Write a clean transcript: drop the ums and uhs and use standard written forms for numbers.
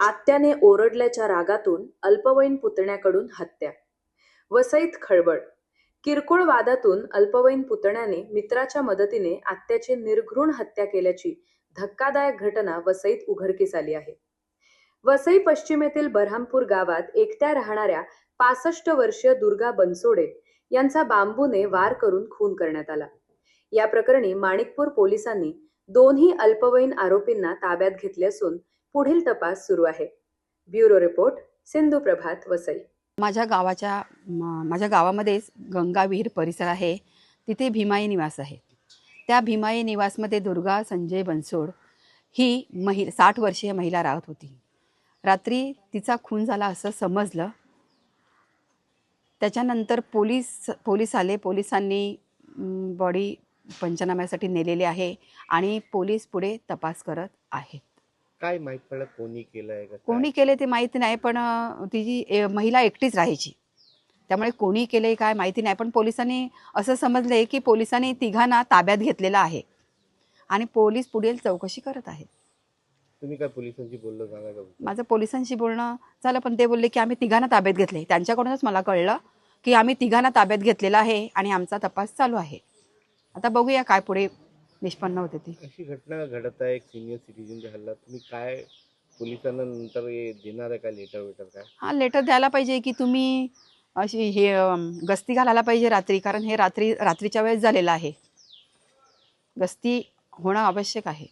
आत्याने ओरडल्याच्या रागातून अल्पवयीन पुतण्याकडून हत्या. वसईत खळबळ. किरकोळ वादातून अल्पवयीन पुतण्याने मित्राच्या मदतीने आत्याची निर्घृण हत्या केल्याची धक्कादायक घटना वसईत उघडकीस आली आहे. वसई पश्चिमेतील बऱ्हामपूर गावात एकट्या राहणाऱ्या 65 वर्षीय दुर्गा बनसोडे यांचा बांबूने वार करून खून करण्यात आला. या प्रकरणी माणिकपूर पोलिसांनी दोन्ही अल्पवयीन आरोपींना ताब्यात घेतले असून पुढील तपास सुरू आहे. ब्युरो रिपोर्ट, सिंधू प्रभात, वसई. माझ्या गावामध्येच गंगा विहीर परिसर आहे. तिथे भीमाई निवास आहे. त्या भीमाई निवासमध्ये दुर्गा संजय बनसोड ही 60 वर्षीय महिला राहत होती. रात्री तिचा खून झाला असं समजलं. त्याच्यानंतर पोलीस आले. पोलिसांनी बॉडी पंचनाम्यासाठी नेलेली आहे आणि पोलीस पुढे तपास करत आहेत. काय माहित पडलं कोणी केलंय का? कोणी केले ते माहिती नाही, पण तिची महिला एकटीच राहायची, त्यामुळे कोणी केले काय माहिती नाही. पण पोलिसांनी असं समजले की पोलिसांनी तिघांना ताब्यात घेतलेलं आहे आणि पोलीस पुढील चौकशी करत आहेत. तुम्ही काय पोलिसांशी बोललो सांगा का? माझं पोलिसांशी बोलणं झालं, पण ते बोलले की आम्ही तिघांना ताब्यात घेतले. त्यांच्याकडूनच मला कळलं की आम्ही तिघांना ताब्यात घेतलेला आहे आणि आमचा तपास चालू आहे. आता बघूया काय पुढे निष्पन्न होते. ती अशी घटना घडत आहे, एक सिनियर सिटीजनचा हल्ला. तुम्ही काय पोलिसांना नंतर देणार आहे काय लेटर वेटर काय? हा, लेटर द्यायला पाहिजे की तुम्ही अशी गस्ती घालायला पाहिजे रात्री, कारण हे रात्रीच्या वेळेस झालेलं आहे. गस्ती होणं आवश्यक आहे.